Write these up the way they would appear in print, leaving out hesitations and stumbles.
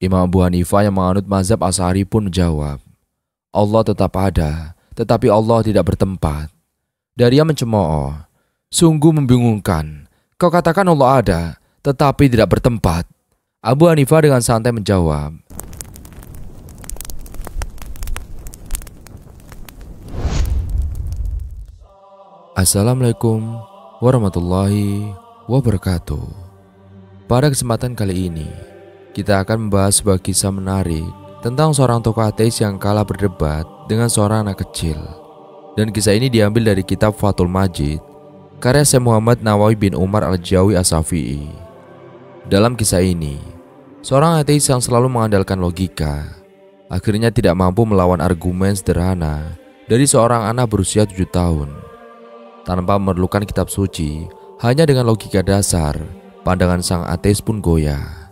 Imam Abu Hanifah yang menganut mazhab Asy'ari pun menjawab, Allah tetap ada, tetapi Allah tidak bertempat. Daria mencemooh, sungguh membingungkan. Kau katakan Allah ada, tetapi tidak bertempat. Abu Hanifah dengan santai menjawab, Assalamualaikum warahmatullahi wabarakatuh. Pada kesempatan kali ini, kita akan membahas sebuah kisah menarik tentang seorang tokoh ateis yang kalah berdebat dengan seorang anak kecil. Dan kisah ini diambil dari kitab Fathul Majid, karya Syekh Muhammad Nawawi bin Umar Al-Jawi As-Syafi'i. Dalam kisah ini, seorang ateis yang selalu mengandalkan logika, akhirnya tidak mampu melawan argumen sederhana dari seorang anak berusia 7 tahun. Tanpa memerlukan kitab suci, hanya dengan logika dasar, pandangan sang ateis pun goyah.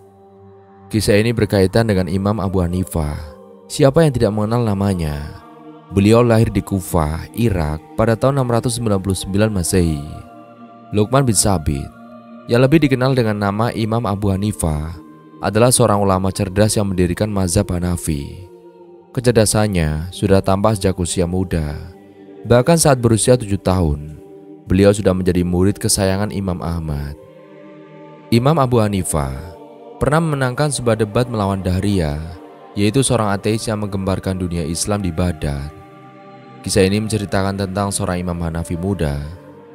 Kisah ini berkaitan dengan Imam Abu Hanifah. Siapa yang tidak mengenal namanya? Beliau lahir di Kufah, Irak pada tahun 699 Masehi. Luqman bin Tsabit, yang lebih dikenal dengan nama Imam Abu Hanifah, adalah seorang ulama cerdas yang mendirikan mazhab Hanafi. Kecerdasannya sudah tampak sejak usia muda. Bahkan saat berusia 7 tahun, beliau sudah menjadi murid kesayangan Imam Ahmad. Imam Abu Hanifah pernah memenangkan sebuah debat melawan Dahriyah, yaitu seorang ateis yang menggembarkan dunia Islam di Baghdad. Kisah ini menceritakan tentang seorang imam Hanafi muda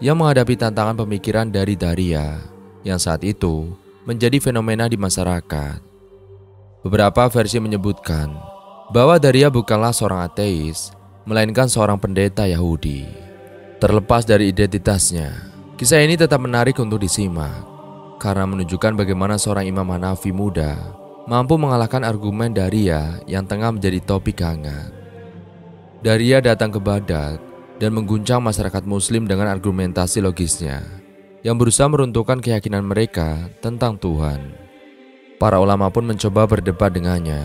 yang menghadapi tantangan pemikiran dari Dahriyah yang saat itu menjadi fenomena di masyarakat. Beberapa versi menyebutkan bahwa Dahriyah bukanlah seorang ateis, melainkan seorang pendeta Yahudi. Terlepas dari identitasnya, kisah ini tetap menarik untuk disimak karena menunjukkan bagaimana seorang imam Hanafi muda mampu mengalahkan argumen Dahriyah yang tengah menjadi topik hangat. Dahriyah datang ke Baghdad dan mengguncang masyarakat muslim dengan argumentasi logisnya yang berusaha meruntuhkan keyakinan mereka tentang Tuhan. Para ulama pun mencoba berdebat dengannya,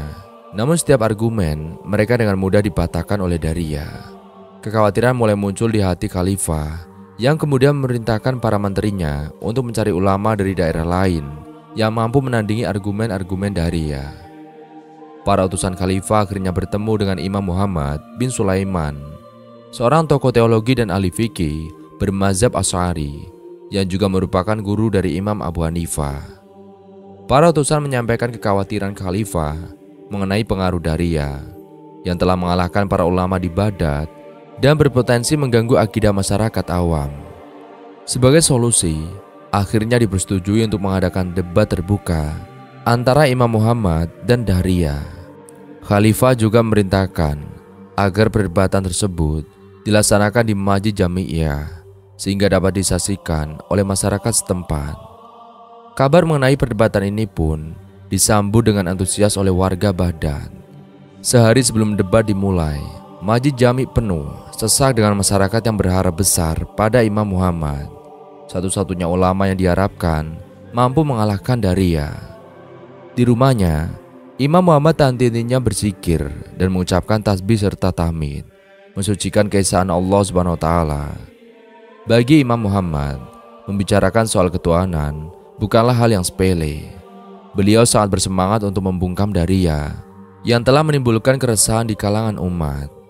namun setiap argumen mereka dengan mudah dipatahkan oleh Dahriyah. Kekhawatiran mulai muncul di hati khalifah yang kemudian memerintahkan para menterinya untuk mencari ulama dari daerah lain yang mampu menandingi argumen-argumen Dahriyah. Para utusan khalifah akhirnya bertemu dengan Imam Muhammad bin Sulaiman, seorang tokoh teologi dan ahli fikih bermazhab Asy'ari yang juga merupakan guru dari Imam Abu Hanifah. Para utusan menyampaikan kekhawatiran khalifah mengenai pengaruh Dahriyah yang telah mengalahkan para ulama di Baghdad dan berpotensi mengganggu akidah masyarakat awam. Sebagai solusi, akhirnya dipersetujui untuk mengadakan debat terbuka antara Imam Muhammad dan Dahriyah. Khalifah juga memerintahkan agar perdebatan tersebut dilaksanakan di Masjid Jami'iyah sehingga dapat disaksikan oleh masyarakat setempat. Kabar mengenai perdebatan ini pun disambut dengan antusias oleh warga Baghdad. Sehari sebelum debat dimulai, Masjid Jami' penuh sesak dengan masyarakat yang berharap besar pada Imam Muhammad, satu-satunya ulama yang diharapkan mampu mengalahkan Dahriyah. Di rumahnya, Imam Muhammad henti-hentinya berzikir dan mengucapkan tasbih serta tahmid, mensucikan keesaan Allah Subhanahu wa taala. Bagi Imam Muhammad, membicarakan soal ketuhanan bukanlah hal yang sepele. Beliau sangat bersemangat untuk membungkam Dahriyah yang telah menimbulkan keresahan di kalangan umat.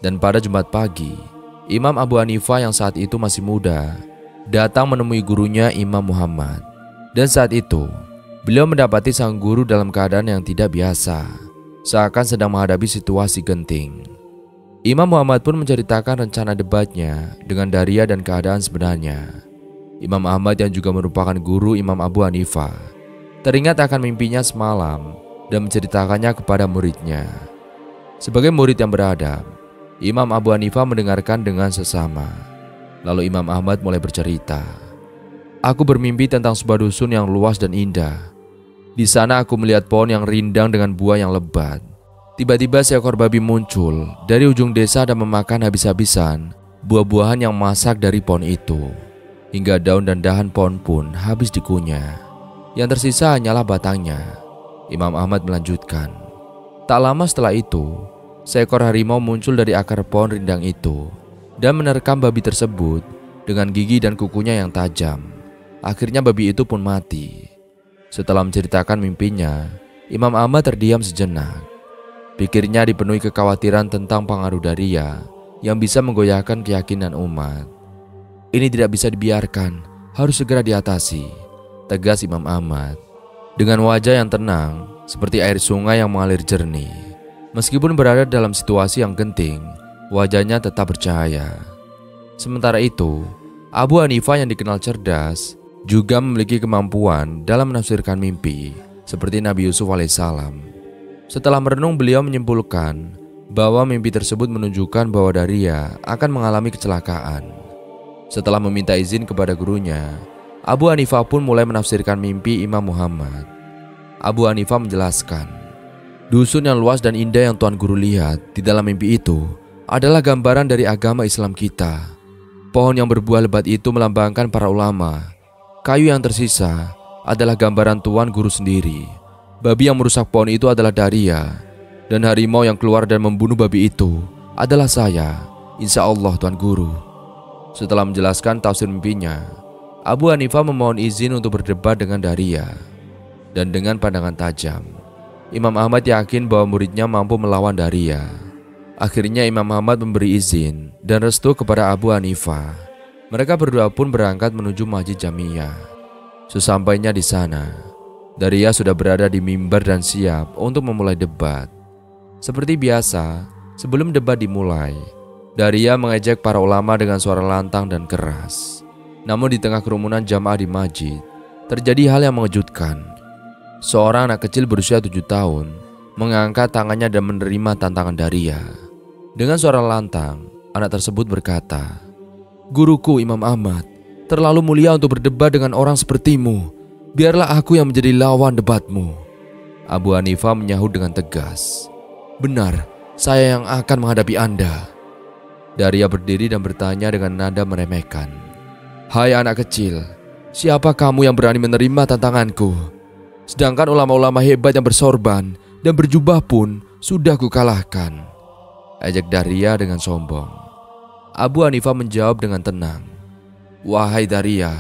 Dan pada Jumat pagi, Imam Abu Hanifah yang saat itu masih muda datang menemui gurunya Imam Muhammad. Dan saat itu, beliau mendapati sang guru dalam keadaan yang tidak biasa, seakan sedang menghadapi situasi genting. Imam Muhammad pun menceritakan rencana debatnya dengan Dahriyah dan keadaan sebenarnya. Imam Ahmad yang juga merupakan guru Imam Abu Hanifah teringat akan mimpinya semalam dan menceritakannya kepada muridnya. Sebagai murid yang beradab, Imam Abu Hanifah mendengarkan dengan sesama. Lalu Imam Ahmad mulai bercerita. Aku bermimpi tentang sebuah dusun yang luas dan indah. Di sana aku melihat pohon yang rindang dengan buah yang lebat. Tiba-tiba seekor babi muncul dari ujung desa dan memakan habis-habisan buah-buahan yang masak dari pohon itu. Hingga daun dan dahan pohon pun habis dikunyah. Yang tersisa hanyalah batangnya. Imam Ahmad melanjutkan. Tak lama setelah itu, seekor harimau muncul dari akar pohon rindang itu dan menerkam babi tersebut dengan gigi dan kukunya yang tajam. Akhirnya babi itu pun mati. Setelah menceritakan mimpinya, Imam Ahmad terdiam sejenak. Pikirnya dipenuhi kekhawatiran tentang pengaruh Daria yang bisa menggoyahkan keyakinan umat. Ini tidak bisa dibiarkan, harus segera diatasi, tegas Imam Ahmad. Dengan wajah yang tenang, seperti air sungai yang mengalir jernih. Meskipun berada dalam situasi yang genting, wajahnya tetap bercahaya. Sementara itu, Abu Hanifah yang dikenal cerdas juga memiliki kemampuan dalam menafsirkan mimpi, seperti Nabi Yusuf alaihissalam. Setelah merenung, beliau menyimpulkan bahwa mimpi tersebut menunjukkan bahwa Daria akan mengalami kecelakaan. Setelah meminta izin kepada gurunya, Abu Hanifah pun mulai menafsirkan mimpi Imam Muhammad. Abu Hanifah menjelaskan, dusun yang luas dan indah yang Tuan Guru lihat di dalam mimpi itu adalah gambaran dari agama Islam kita. Pohon yang berbuah lebat itu melambangkan para ulama. Kayu yang tersisa adalah gambaran Tuan Guru sendiri. Babi yang merusak pohon itu adalah Daria, dan harimau yang keluar dan membunuh babi itu adalah saya, insya Allah Tuan Guru. Setelah menjelaskan tafsir mimpinya, Abu Hanifah memohon izin untuk berdebat dengan Daria. Dan dengan pandangan tajam, Imam Ahmad yakin bahwa muridnya mampu melawan Daria. Akhirnya Imam Ahmad memberi izin dan restu kepada Abu Hanifah. Mereka berdua pun berangkat menuju Masjid Jamiah. Sesampainya di sana, Daria sudah berada di mimbar dan siap untuk memulai debat. Seperti biasa, sebelum debat dimulai, Daria mengejek para ulama dengan suara lantang dan keras. Namun di tengah kerumunan jamaah di masjid, terjadi hal yang mengejutkan. Seorang anak kecil berusia 7 tahun mengangkat tangannya dan menerima tantangan Daria. Dengan suara lantang, anak tersebut berkata, "Guruku Imam Ahmad, terlalu mulia untuk berdebat dengan orang sepertimu. Biarlah aku yang menjadi lawan debatmu." Abu Hanifah menyahut dengan tegas, "Benar, saya yang akan menghadapi Anda." Daria berdiri dan bertanya dengan nada meremehkan, "Hai anak kecil, siapa kamu yang berani menerima tantanganku? Sedangkan ulama-ulama hebat yang bersorban dan berjubah pun sudah kukalahkan." Ejek Daria dengan sombong. Abu Hanifah menjawab dengan tenang, "Wahai Daria,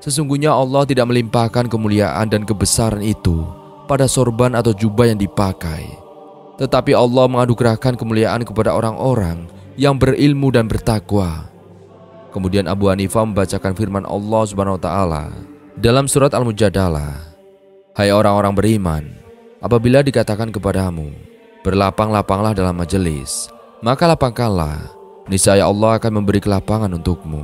sesungguhnya Allah tidak melimpahkan kemuliaan dan kebesaran itu pada sorban atau jubah yang dipakai. Tetapi Allah menganugerahkan kemuliaan kepada orang-orang yang berilmu dan bertakwa." Kemudian Abu Hanifah membacakan firman Allah Subhanahu wa taala dalam surat Al-Mujadalah, "Hai orang-orang beriman, apabila dikatakan kepadamu, berlapang-lapanglah dalam majelis, maka lapangkanlah, niscaya Allah akan memberi kelapangan untukmu.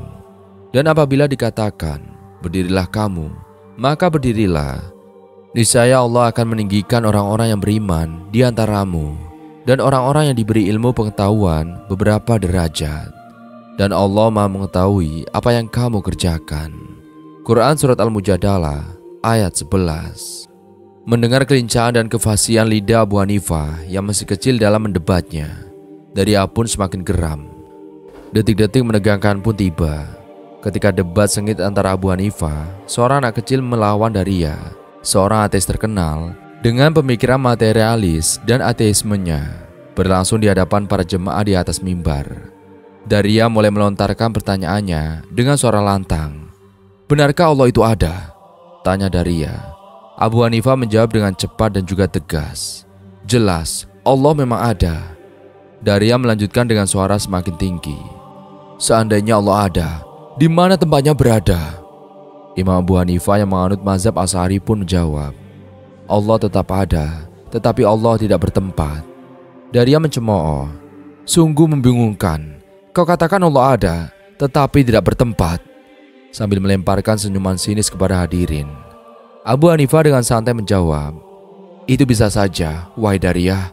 Dan apabila dikatakan, berdirilah kamu, maka berdirilah, niscaya Allah akan meninggikan orang-orang yang beriman di antaramu dan orang-orang yang diberi ilmu pengetahuan beberapa derajat. Dan Allah Maha mengetahui apa yang kamu kerjakan." Quran Surat Al-Mujadalah ayat 11. Mendengar kelincahan dan kefasihan lidah Abu Hanifah yang masih kecil dalam mendebatnya, Daria pun semakin geram. Detik-detik menegangkan pun tiba. Ketika debat sengit antara Abu Hanifah, seorang anak kecil melawan Daria, seorang ateis terkenal dengan pemikiran materialis dan ateismenya, berlangsung di hadapan para jemaah di atas mimbar. Daria mulai melontarkan pertanyaannya dengan suara lantang. "Benarkah Allah itu ada?" tanya Daria. Abu Hanifah menjawab dengan cepat dan juga tegas, "Jelas, Allah memang ada." Daria melanjutkan dengan suara semakin tinggi, "Seandainya Allah ada, di mana tempatnya berada?" Imam Abu Hanifah yang menganut mazhab Asy'ari pun menjawab, "Allah tetap ada, tetapi Allah tidak bertempat." Daria mencemooh, "Sungguh membingungkan. Kau katakan Allah ada, tetapi tidak bertempat." Sambil melemparkan senyuman sinis kepada hadirin, Abu Hanifah dengan santai menjawab, "Itu bisa saja, wahai Daria.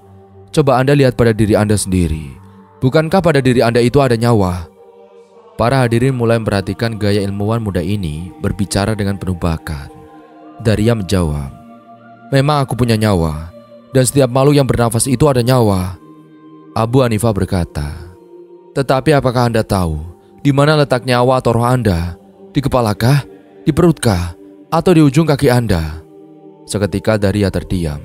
Coba Anda lihat pada diri Anda sendiri. Bukankah pada diri Anda itu ada nyawa?" Para hadirin mulai memperhatikan gaya ilmuwan muda ini berbicara dengan penuh bakat. Daria menjawab, "Memang aku punya nyawa, dan setiap makhluk yang bernafas itu ada nyawa." Abu Hanifah berkata, "Tetapi apakah Anda tahu di mana letak nyawa atau roh Anda? Di kepalakah? Di perutkah? Atau di ujung kaki Anda?" Seketika Daria terdiam,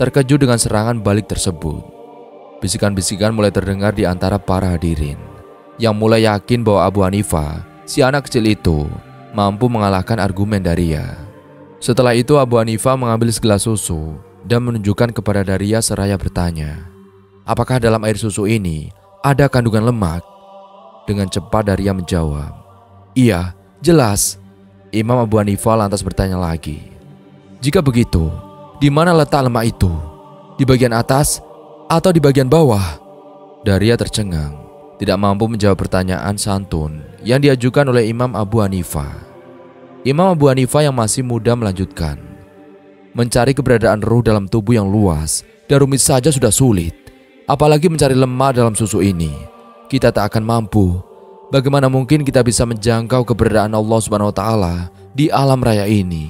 terkejut dengan serangan balik tersebut. Bisikan-bisikan mulai terdengar di antara para hadirin, yang mulai yakin bahwa Abu Hanifah, si anak kecil itu, mampu mengalahkan argumen Daria. Setelah itu Abu Hanifah mengambil segelas susu dan menunjukkan kepada Daria seraya bertanya, "Apakah dalam air susu ini ada kandungan lemak?" Dengan cepat Daria menjawab, "Iya, jelas." Imam Abu Hanifah lantas bertanya lagi, "Jika begitu, di mana letak lemak itu? Di bagian atas atau di bagian bawah?" Daria tercengang, tidak mampu menjawab pertanyaan santun yang diajukan oleh Imam Abu Hanifah. Imam Abu Hanifah yang masih muda melanjutkan, "Mencari keberadaan ruh dalam tubuh yang luas dan rumit saja sudah sulit, apalagi mencari lemak dalam susu ini. Kita tak akan mampu. Bagaimana mungkin kita bisa menjangkau keberadaan Allah Subhanahu wa Ta'ala di alam raya ini?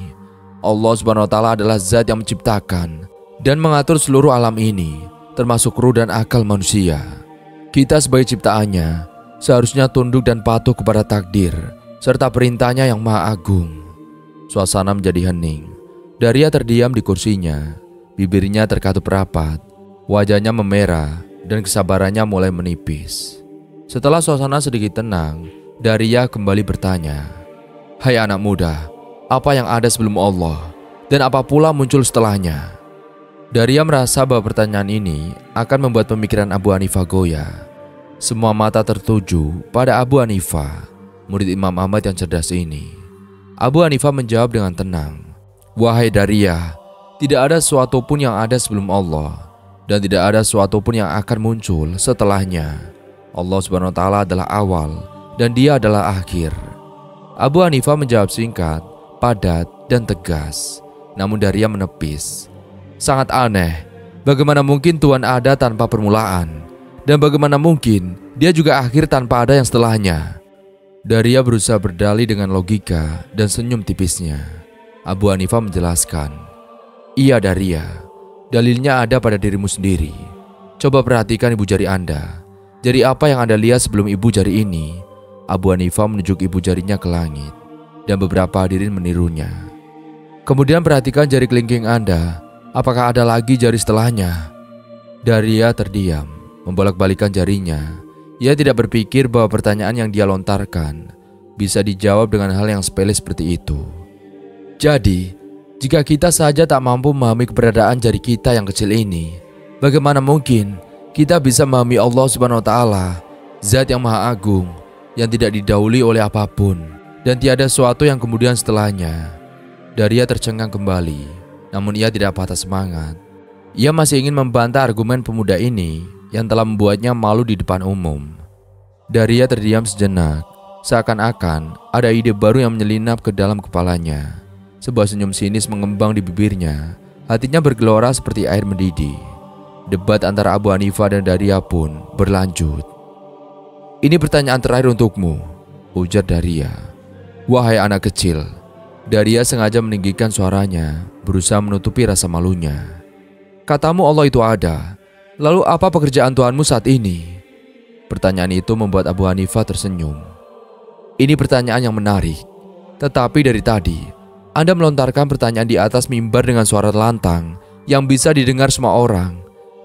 Allah Subhanahu wa Ta'ala adalah zat yang menciptakan dan mengatur seluruh alam ini, termasuk ruh dan akal manusia. Kita sebagai ciptaannya seharusnya tunduk dan patuh kepada takdir serta perintahnya yang maha agung." Suasana menjadi hening. Daria terdiam di kursinya, bibirnya terkatup rapat, wajahnya memerah dan kesabarannya mulai menipis. Setelah suasana sedikit tenang, Daria kembali bertanya, "Hai anak muda, apa yang ada sebelum Allah dan apa pula muncul setelahnya?" Daria merasa bahwa pertanyaan ini akan membuat pemikiran Abu Hanifah goyah. Semua mata tertuju pada Abu Hanifah, murid Imam Ahmad yang cerdas ini. Abu Hanifah menjawab dengan tenang, "Wahai Daria, tidak ada sesuatu pun yang ada sebelum Allah, dan tidak ada sesuatu pun yang akan muncul setelahnya. Allah Subhanahu wa Ta'ala adalah awal dan Dia adalah akhir." Abu Hanifah menjawab singkat, padat, dan tegas. Namun Daria menepis, "Sangat aneh, bagaimana mungkin Tuhan ada tanpa permulaan? Dan bagaimana mungkin Dia juga akhir tanpa ada yang setelahnya?" Daria berusaha berdalih dengan logika dan senyum tipisnya. Abu Hanifah menjelaskan, "Iya Daria, dalilnya ada pada dirimu sendiri. Coba perhatikan ibu jari Anda. Jari apa yang Anda lihat sebelum ibu jari ini?" Abu Hanifah menunjuk ibu jarinya ke langit, dan beberapa hadirin menirunya. "Kemudian perhatikan jari kelingking Anda. Apakah ada lagi jari setelahnya?" Daria terdiam, membolak-balikan jarinya. Ia tidak berpikir bahwa pertanyaan yang dia lontarkan bisa dijawab dengan hal yang sepele seperti itu. Jadi, jika kita saja tak mampu memahami keberadaan jari kita yang kecil ini, bagaimana mungkin kita bisa memahami Allah Subhanahu wa Ta'ala, zat yang maha agung, yang tidak didahului oleh apapun, dan tiada sesuatu yang kemudian setelahnya. Daria tercengang kembali, namun ia tidak patah semangat. Ia masih ingin membantah argumen pemuda ini yang telah membuatnya malu di depan umum. Daria terdiam sejenak, seakan-akan ada ide baru yang menyelinap ke dalam kepalanya. Sebuah senyum sinis mengembang di bibirnya, hatinya bergelora seperti air mendidih. Debat antara Abu Hanifah dan Daria pun berlanjut. "Ini pertanyaan terakhir untukmu," ujar Daria. "Wahai anak kecil." Daria sengaja meninggikan suaranya, berusaha menutupi rasa malunya. "Katamu Allah itu ada. Lalu apa pekerjaan Tuhanmu saat ini?" Pertanyaan itu membuat Abu Hanifah tersenyum. "Ini pertanyaan yang menarik. Tetapi dari tadi, Anda melontarkan pertanyaan di atas mimbar dengan suara lantang yang bisa didengar semua orang.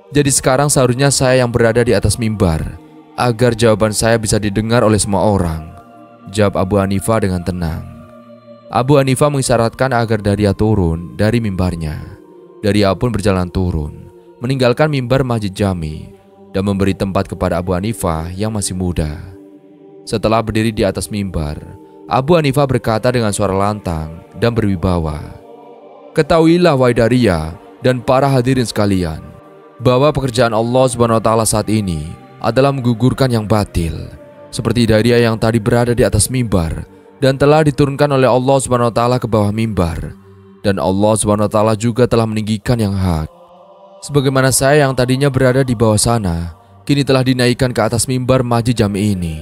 Jadi sekarang seharusnya saya yang berada di atas mimbar, agar jawaban saya bisa didengar oleh semua orang," jawab Abu Hanifah dengan tenang. Abu Hanifah mengisyaratkan agar Daria turun dari mimbarnya. Daria pun berjalan turun, meninggalkan mimbar Masjid Jami, dan memberi tempat kepada Abu Hanifah yang masih muda. Setelah berdiri di atas mimbar, Abu Hanifah berkata dengan suara lantang dan berwibawa, "Ketahuilah wahai Daria dan para hadirin sekalian, bahwa pekerjaan Allah Subhanahu wa Ta'ala saat ini adalah menggugurkan yang batil. Seperti Daria yang tadi berada di atas mimbar dan telah diturunkan oleh Allah Subhanahu wa Ta'ala ke bawah mimbar, dan Allah Subhanahu wa Ta'ala juga telah meninggikan yang hak. Sebagaimana saya yang tadinya berada di bawah sana, kini telah dinaikkan ke atas mimbar Masjid Jami ini."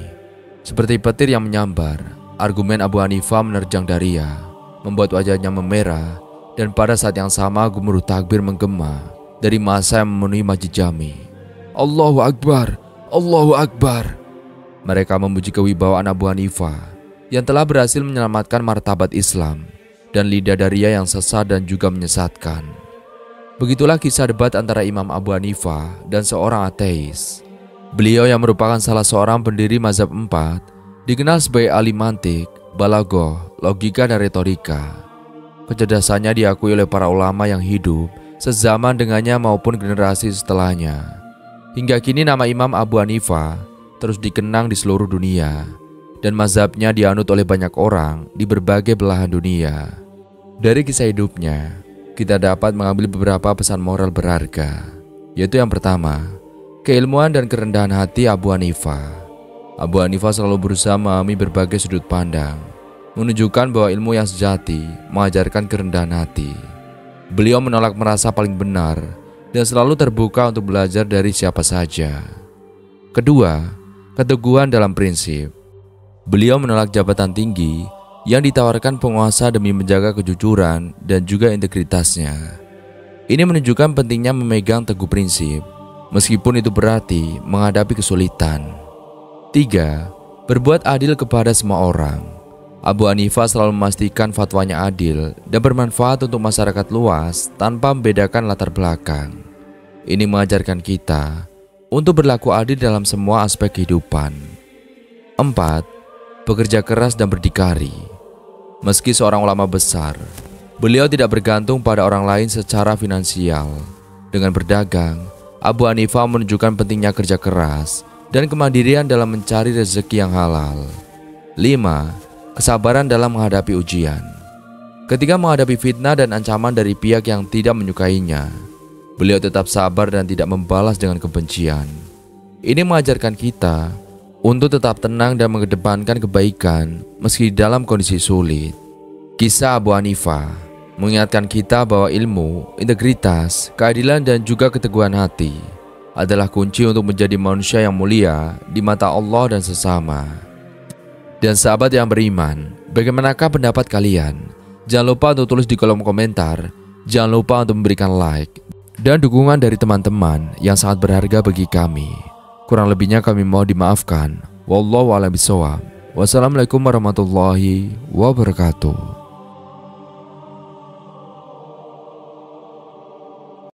Seperti petir yang menyambar, argumen Abu Hanifah menerjang Daria, membuat wajahnya memerah, dan pada saat yang sama gemuruh takbir menggema dari massa yang memenuhi Masjid Jami. "Allahu Akbar, Allahu Akbar." Mereka memuji kewibawaan Abu Hanifah yang telah berhasil menyelamatkan martabat Islam dan lidah Daria yang sesat dan juga menyesatkan. Begitulah kisah debat antara Imam Abu Hanifah dan seorang ateis. Beliau yang merupakan salah seorang pendiri mazhab 4 dikenal sebagai ahli mantik, balaghah, logika dan retorika. Kecerdasannya diakui oleh para ulama yang hidup sezaman dengannya maupun generasi setelahnya. Hingga kini nama Imam Abu Hanifah terus dikenang di seluruh dunia, dan mazhabnya dianut oleh banyak orang di berbagai belahan dunia. Dari kisah hidupnya, kita dapat mengambil beberapa pesan moral berharga, yaitu yang pertama, keilmuan dan kerendahan hati Abu Hanifah. Abu Hanifah selalu berusaha memahami berbagai sudut pandang, menunjukkan bahwa ilmu yang sejati mengajarkan kerendahan hati. Beliau menolak merasa paling benar dan selalu terbuka untuk belajar dari siapa saja. Kedua, keteguhan dalam prinsip. Beliau menolak jabatan tinggi yang ditawarkan penguasa demi menjaga kejujuran dan juga integritasnya. Ini menunjukkan pentingnya memegang teguh prinsip, meskipun itu berarti menghadapi kesulitan. 3. Berbuat adil kepada semua orang. Abu Hanifah selalu memastikan fatwanya adil dan bermanfaat untuk masyarakat luas tanpa membedakan latar belakang. Ini mengajarkan kita untuk berlaku adil dalam semua aspek kehidupan. 4. Bekerja keras dan berdikari. Meski seorang ulama besar, beliau tidak bergantung pada orang lain secara finansial. Dengan berdagang, Abu Hanifah menunjukkan pentingnya kerja keras dan kemandirian dalam mencari rezeki yang halal. 5. Kesabaran dalam menghadapi ujian. Ketika menghadapi fitnah dan ancaman dari pihak yang tidak menyukainya, beliau tetap sabar dan tidak membalas dengan kebencian. Ini mengajarkan kita untuk tetap tenang dan mengedepankan kebaikan meski dalam kondisi sulit. Kisah Abu Hanifah mengingatkan kita bahwa ilmu, integritas, keadilan dan juga keteguhan hati adalah kunci untuk menjadi manusia yang mulia di mata Allah dan sesama. Dan sahabat yang beriman, bagaimanakah pendapat kalian? Jangan lupa untuk tulis di kolom komentar. Jangan lupa untuk memberikan like dan dukungan dari teman-teman yang sangat berharga bagi kami. Kurang lebihnya kami mohon dimaafkan. Wallahu a'lam bishawab. Wassalamualaikum warahmatullahi wabarakatuh.